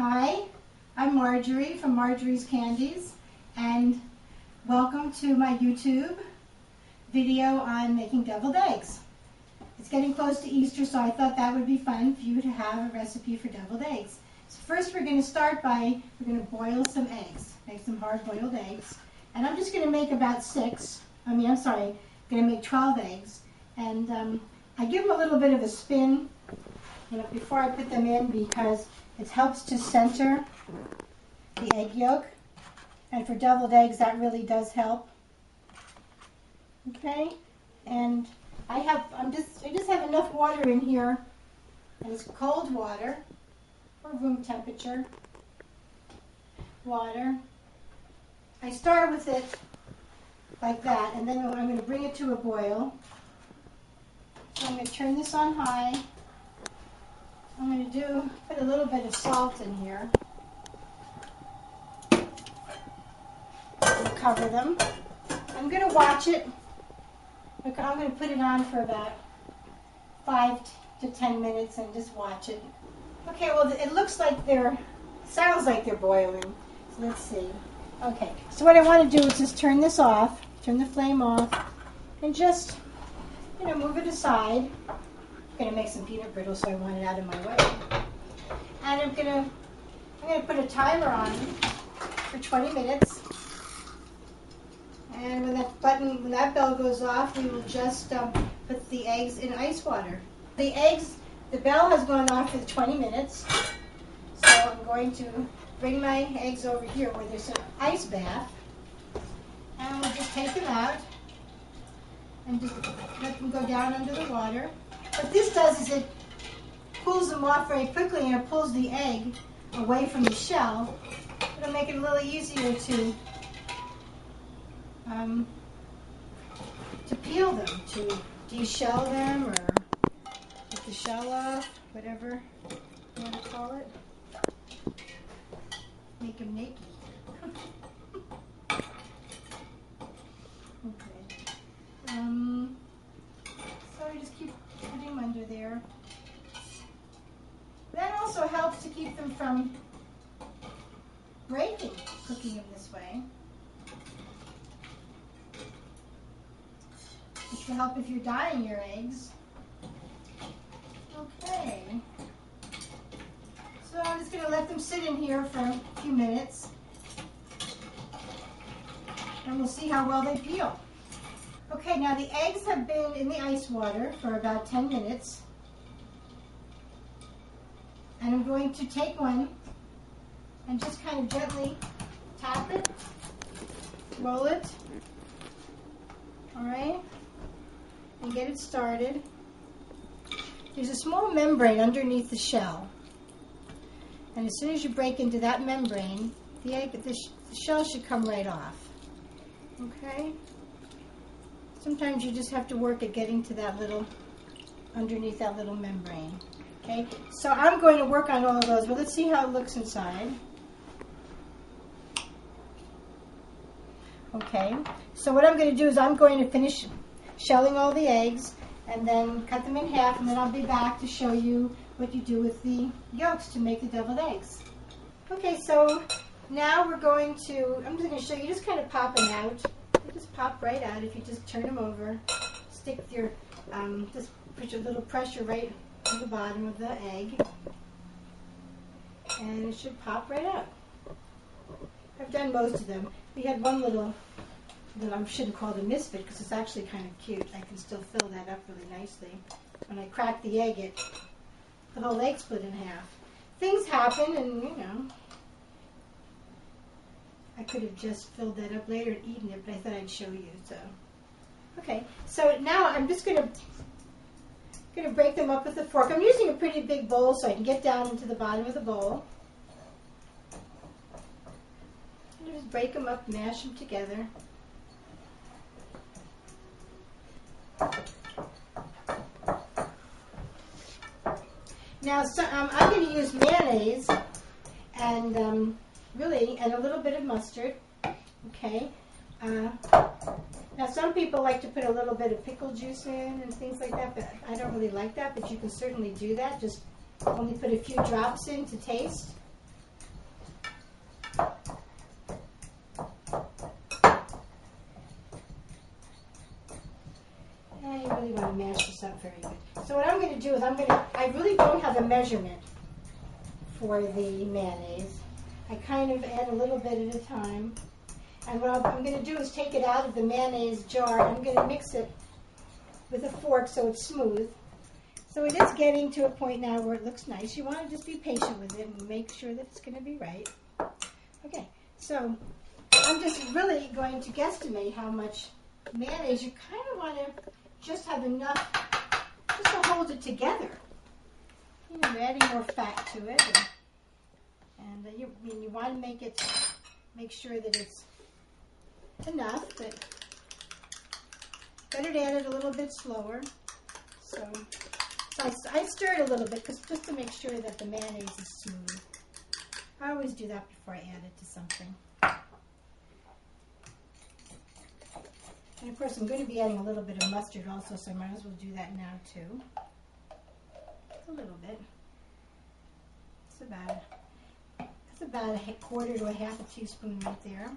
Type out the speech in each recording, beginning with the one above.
Hi, I'm Marjorie from Marjorie's Candies, and welcome to my YouTube video on making deviled eggs. It's getting close to Easter, so I thought that would be fun for you to have a recipe for deviled eggs. So first we're going to start by, we're going to boil some eggs, make some hard-boiled eggs. And I'm just going to make about I'm going to make 12 eggs. And I give them a little bit of a spin, before I put them in, because it helps to center the egg yolk. And for deviled eggs, that really does help. Okay, and I just have enough water in here, and it's cold water, or room temperature water. I start with it like that, and then I'm going to bring it to a boil. So I'm going to turn this on high. I'm going to put a little bit of salt in here. And cover them. I'm going to watch it. I'm going to put it on for about 5 to 10 minutes and just watch it. Okay, well it sounds like they're boiling. So let's see. Okay, so what I want to do is just turn this off, turn the flame off, and just, move it aside. I'm going to make some peanut brittle, so I want it out of my way. And I'm going to put a timer on for 20 minutes. And when that bell goes off, we will just put the eggs in ice water. The bell has gone off for 20 minutes. So I'm going to bring my eggs over here where there's an ice bath. And we'll just take them out and just let them go down under the water. What this does is it pulls them off very quickly, and it pulls the egg away from the shell. It'll make it a little easier to peel them, to de-shell them, or get the shell off, whatever you want to call it. Make them naked. Okay. So I just keep putting them under there. That also helps to keep them from breaking, cooking them this way. This will help if you're dyeing your eggs. Okay. So I'm just going to let them sit in here for a few minutes. And we'll see how well they peel. Okay, now the eggs have been in the ice water for about 10 minutes. And I'm going to take one and just kind of gently tap it, roll it, all right, and get it started. There's a small membrane underneath the shell. And as soon as you break into that membrane, the shell should come right off. Okay? Sometimes you just have to work at getting to that underneath that little membrane. Okay? So I'm going to work on all of those, but let's see how it looks inside. Okay? So what I'm going to do is I'm going to finish shelling all the eggs, and then cut them in half, and then I'll be back to show you what you do with the yolks to make the deviled eggs. Okay, so now I'm just going to show you, just kind of pop them out. They just pop right out if you just turn them over. Stick your, just put your little pressure right on the bottom of the egg, and it should pop right out. I've done most of them. We had one little that I shouldn't call it a misfit, because it's actually kind of cute. I can still fill that up really nicely. When I cracked the egg, the whole egg split in half. Things happen, and I could have just filled that up later and eaten it, but I thought I'd show you. So, okay. So now I'm just going to break them up with a fork. I'm using a pretty big bowl so I can get down into the bottom of the bowl. And just break them up, mash them together. Now, I'm going to use mayonnaise and and a little bit of mustard. Okay. Now, some people like to put a little bit of pickle juice in and things like that, but I don't really like that. But you can certainly do that. Just only put a few drops in to taste. very good. So what I'm going to do is I really don't have a measurement for the mayonnaise. I kind of add a little bit at a time. And what I'm going to do is take it out of the mayonnaise jar. I'm going to mix it with a fork so it's smooth. So it is getting to a point now where it looks nice. You want to just be patient with it and make sure that it's going to be right. Okay, so I'm just really going to guesstimate how much mayonnaise. You kind of want to just have enough just to hold it together. You know, you're adding more fat to it. And you want to make sure that it's enough, but better to add it a little bit slower. So I stir it a little bit just to make sure that the mayonnaise is smooth. I always do that before I add it to something. And of course I'm going to be adding a little bit of mustard also, so I might as well do that now too. A little bit. It's about a quarter to a half a teaspoon right there.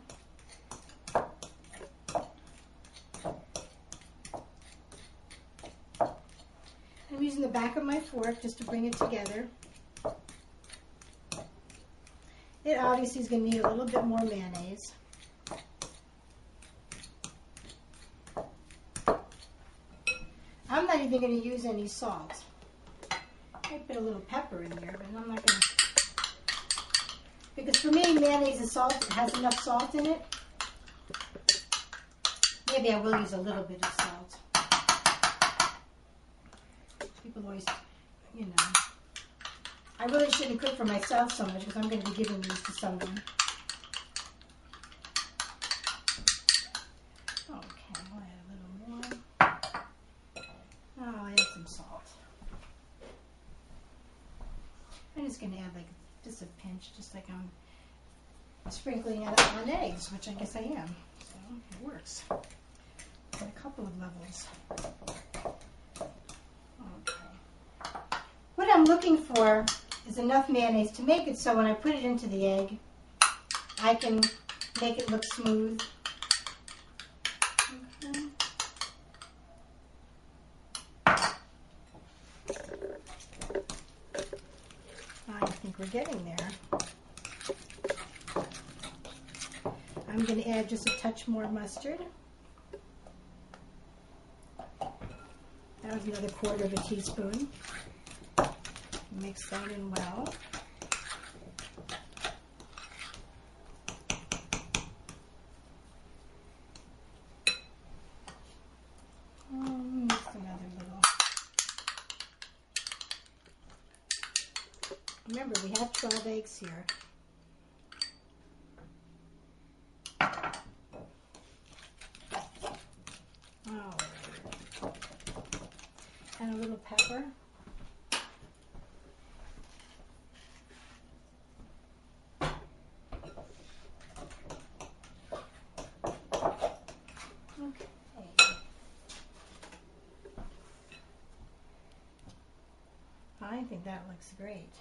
I'm using the back of my fork just to bring it together. It obviously is going to need a little bit more mayonnaise. I'm not even going to use any salt. I put a little pepper in there, but I'm not going to. Because for me, mayonnaise is salt. It has enough salt in it. Maybe I will use a little bit of salt. People always, you know. I really shouldn't cook for myself so much because I'm going to be giving these to someone. Okay, I'll add a little more. Oh, I'll add some salt. I'm just going to add like just a pinch, just like I'm sprinkling it on eggs, which I guess I am. So it works. At a couple of levels. Okay. What I'm looking for is enough mayonnaise to make it so when I put it into the egg, I can make it look smooth. Okay. I think we're getting there. I'm going to add just a touch more mustard. That was another quarter of a teaspoon. Mix that in well. Just another little. Remember, we have 12 eggs here. And a little pepper. Okay. I think that looks great.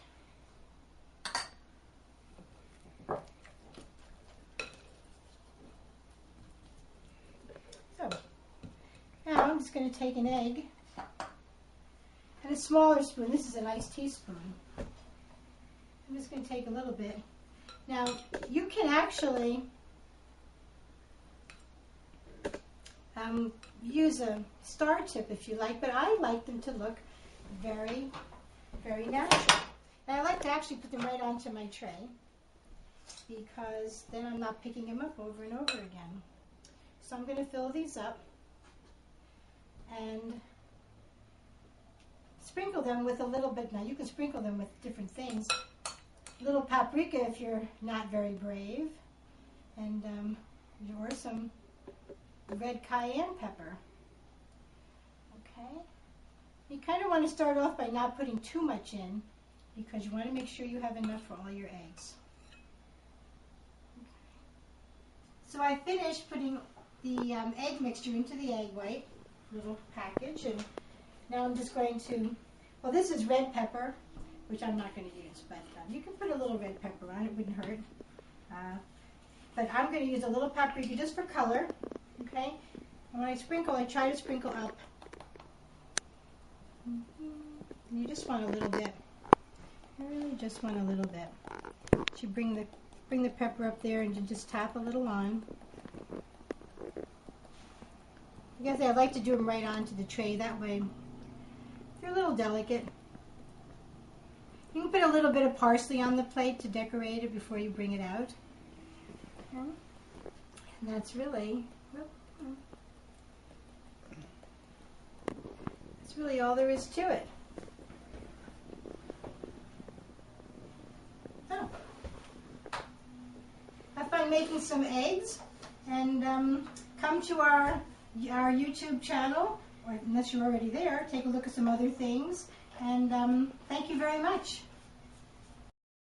So, now I'm just going to take an egg. And a smaller spoon. This is a nice teaspoon. I'm just going to take a little bit. Now, you can actually use a star tip if you like, but I like them to look very, very natural. And I like to actually put them right onto my tray because then I'm not picking them up over and over again. So I'm going to fill these up and sprinkle them with a little bit. Now you can sprinkle them with different things. A little paprika if you're not very brave, and or some red cayenne pepper. Okay. You kind of want to start off by not putting too much in because you want to make sure you have enough for all your eggs. Okay. So I finished putting the egg mixture into the egg white little package, and now I'm just going to, well, this is red pepper, which I'm not going to use, but you can put a little red pepper on it, wouldn't hurt. But I'm going to use a little paprika just for color, okay? And when I sprinkle, I try to sprinkle up And you just want a little bit. I really just want a little bit. You bring the pepper up there and you just tap a little on. I guess I like to do them right onto the tray. That way, they're a little delicate. You can put a little bit of parsley on the plate to decorate it before you bring it out. Okay. And that's really all there is to it. Oh. Have fun making some eggs, and come to our YouTube channel, or unless you're already there, take a look at some other things, and thank you very much.